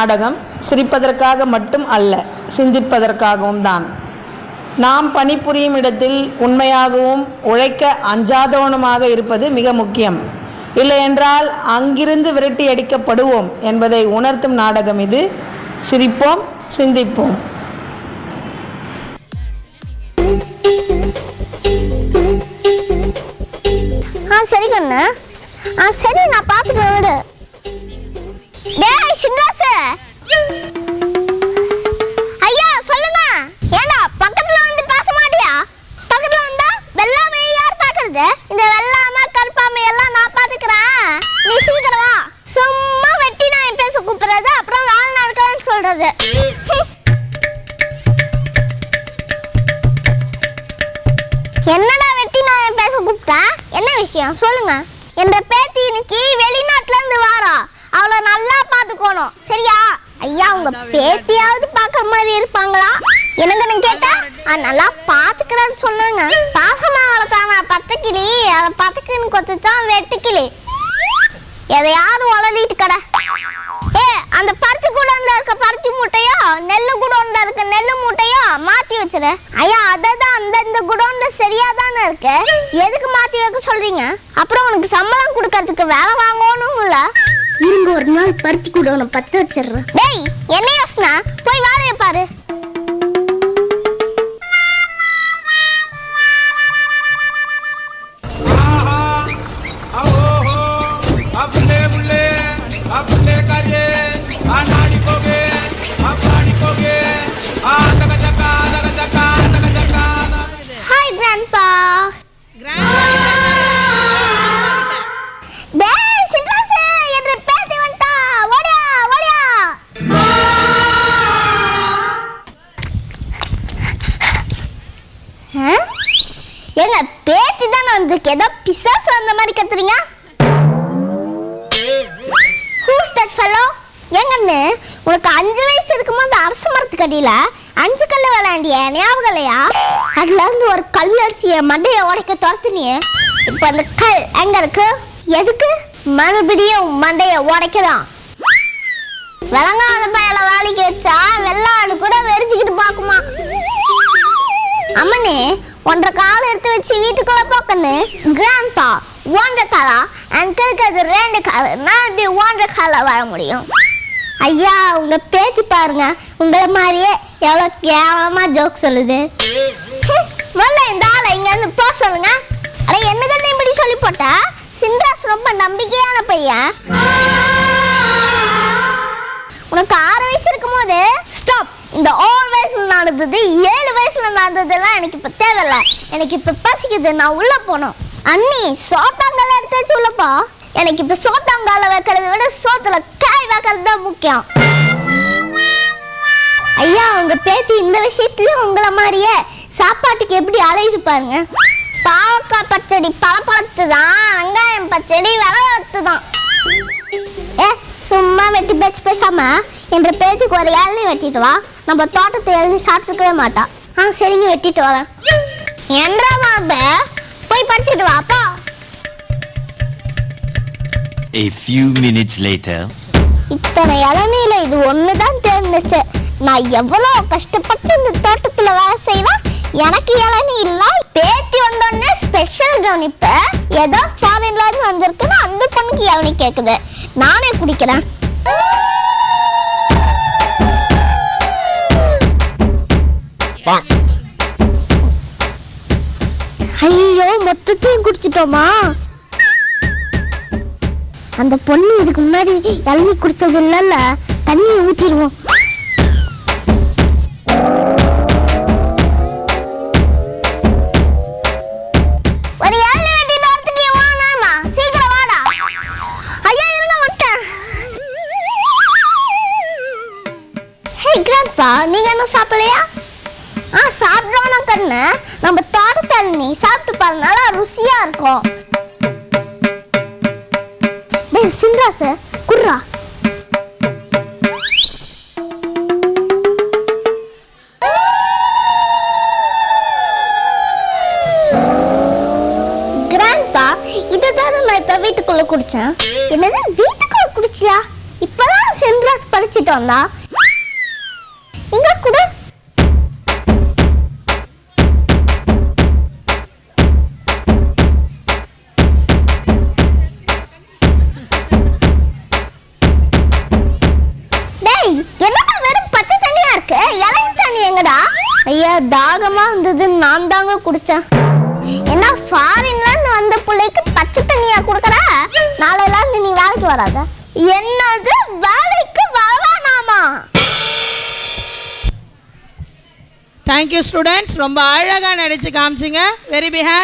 நாடகம் சிரிப்பதற்காக மட்டும் அல்ல, சிந்திப்பதற்காகவும் தான். நாம் பணிபுரியும் இடத்தில் உண்மையாகவும் உழைக்க அஞ்சாதவனுமாக இருப்பது மிக முக்கியம். இல்லையென்றால் அங்கிருந்து விரட்டி அடிக்கப்படுவோம் என்பதை உணர்த்தும் நாடகம் இது. சிரிப்போம், சிந்திப்போம். சரி கண்ணு, சரி நான் பார்த்துக்கிறேன் விடு. டேய் சின்ராசு, ஐயா சொல்லுங்க. ஏண்டா பக்கத்துல வந்து பேச மாட்டியா? பக்கத்துல வந்தா வெள்ளாமை யார் பாக்குறது? இந்த வெள்ளாமை கருப்பாமை எல்லாம் நான் பாத்துக்கிறேன், நீ சீக்கிரம் வா. சும்மா வெட்டி நான் பேச கூப்பிடுறது, அப்புறம் வேலை நடக்கலன்னு சொல்றது. என்னடா வெட்டி நான் பேச கூப்பிட்டா? என்ன விஷயம் சொல்லுங்க. என்ற பேத்தி இன்னைக்கு வெளிநாட்டுல இருந்து வாரா, அவளை நல்லா பாத்துக்கணும் சரியா? ஐயா உங்க பேத்தியாவது பாக்குற மாதிரி இருப்பாங்களா? எனக்கு கேட்டா நல்லா பாத்துக்கிறேன்னு சொன்னாங்க. பாசமா வளர்த்தாங்க 10 கிளி, அதை 10 கொத்துதான் வெட்டுக்கிளி. எதையாவது வளரிட்டு கடை. அந்த பருத்தி கூடல இருக்க பருத்தி மூட்டையோ நெல்லு குடோன்ல இருக்க நெல்லு மூட்டையோ மாத்தி வச்சிரு. ஐயா அததான் அந்த குடோன்ல சரியா தானே இருக்கு, எதுக்கு மாத்தி வைக்க சொல்றீங்க? அப்புறம் உனக்கு சம்பளம் கொடுக்கறதுக்கு வேலை வாங்கணும் இல்ல? இருங்க ஒரு நாள் பருத்தி குடோனை பத்த வச்சிடுறேன். டேய் என்ன யோசனை, போய் வேலையை பாரு. Hi grandpa. டேய் சின்ராசு, என்ற பேத்தி வந்துட்டா, ஓடியா ஓடியா. எங்க பேத்தி தானே வந்திருக்கு, ஏதோ பிசாசு அந்த மாதிரி கத்துறீங்க. Who's that fellow? எங்கன்னு உனக்கு 5 வயசு இருக்கும்போது அரச மரத்துக்கு அடியில 5 கல்லு விளையாண்டிய ஞாபகம் இல்லையா? அதுல இருந்து ஒரு கல் அரிசிய மண்டையை உடைக்க துரத்துனியே. இப்ப அந்த கல் எங்க இருக்கு? எதுக்கு? மறுபடியும் மண்டையை உடைக்கதான். விளங்காத பயல வேலைக்கு வச்சா வெள்ளாடு கூட வெறிஞ்சுக்கிட்டு பாக்குமா. அம்மனே 1.5 கால் எடுத்து வச்சு வீட்டுக்குள்ள போக்கன்னு கிராண்ட்பா 1.5 காலா அங்கிளுக்கு அது 2 கால், நான் இப்படி 1.5 கால வர முடியும். ஐயா உங்க பேத்தி பாருங்க, உங்களை மாதிரியே எவ்வளவு கேவலமா ஜோக் சொல்லுது. முதல்ல இந்த ஆளை இங்க இருந்து போக சொல்லுங்க. அட என்னதான் இப்படி சொல்லி போட்டா? சின்ராஸ் ரொம்ப நம்பிக்கையான பையன். உனக்கு 6 வயசு இருக்கும் போது ஸ்டாப். இந்த 6 வயசுல நடந்தது 7 வயசுல நடந்ததெல்லாம் எனக்கு இப்ப தேவையில்ல. எனக்கு இப்ப பசிக்குது, நான் உள்ள போனோம். அண்ணி சோத்தாங்கால எடுத்து வச்சு உள்ளப்பா. எனக்கு இப்ப சோத்தாங்கால வைக்கிறத விட சோத்துல காய் வைக்கிறது தான் முக்கியம். ஐயா உங்க பேத்தி இந்த விஷயத்துலயும் உங்களை மாதிரியே சாப்பாட்டுக்கு எப்படி அலையுது பாருங்க. பாவக்காய் பச்சடி பழப்பழத்து தான், வெங்காயம் பச்சடி விளவத்து தான். சும்மா வெட்டி பேச்சு பேசாம என்ற பேத்துக்கு ஒரு இளநீ வெட்டிட்டு வா. நம்ம தோட்டத்தை எழுதி சாப்பிட்டுக்கவே மாட்டா. சரிங்க வெட்டிட்டு வரேன். என்றா மாபே போய் படிச்சுட்டு வாப்பா. A few minutes later. இத்தனை இளநீல இது ஒண்ணுதான் தெரிஞ்சிச்சு. நான் எவ்வளவு கஷ்டப்பட்டு இந்த தோட்டத்துல வேலை செய்வேன், எனக்கு இளநீ இல்ல. பேத்தி வந்தோடனே ஸ்பெஷல் கவனிப்பு. ஏதோ ஃபாரின்ல இருந்து வந்திருக்குன்னு அந்த பொண்ணுக்கு இளநீ கேக்குது, நானே குடிக்கிறேன். ஐயோ மொத்தத்தையும் குடிச்சிட்டோமா? அந்த பொண்ணு இதுக்கு முன்னாடி இளநீ குடிச்சது இல்லைல்ல, தண்ணியை ஊற்றிடுவோம். ஒரு இளநீ வெட்டிட்டு வரதுக்கு எவ்வளவு நேரமா? சீக்கிரம் வாடா. ஐயா இருங்க வந்துட்டேன். ஹே கிராண்ட்பா, நீங்க என்ன சாப்பிடலையா? சாப்பிடுவோம் கண்ணு. நம்ம தோட்டத்து இளநீ சாப்பிட்டு பாரு, நல்லா ருசியா இருக்கும். சின்ராசு குர்ரா. கிராண்ட்பா இதுதான் நான் இப்ப வீட்டுக்குள்ள குடிச்சேன். என்னது வீட்டுக்குள்ள குடிச்சியா? இப்பதான் சின்ராஸ் படிச்சுட்டு வாங்கிட்டு வந்தா. இங்க கூட என்னடா வெறும் பச்சை தண்ணியா இருக்கு, இளநீ தண்ணி எங்கடா? ஐயா தாகமா இருந்தது, நான் தாங்க குடிச்சேன். என்ன ஃபாரின்ல இருந்து வந்த பிள்ளைக்கு பச்சை தண்ணியா குடுக்கற? நாளையில இருந்து நீ வேலைக்கு வராத. என்னது வேலைக்கு வரவானாமா? தேங்க்யூ ஸ்டூடெண்ட்ஸ், ரொம்ப அழகாக நடிச்சு காமிச்சிங்க. Very behind.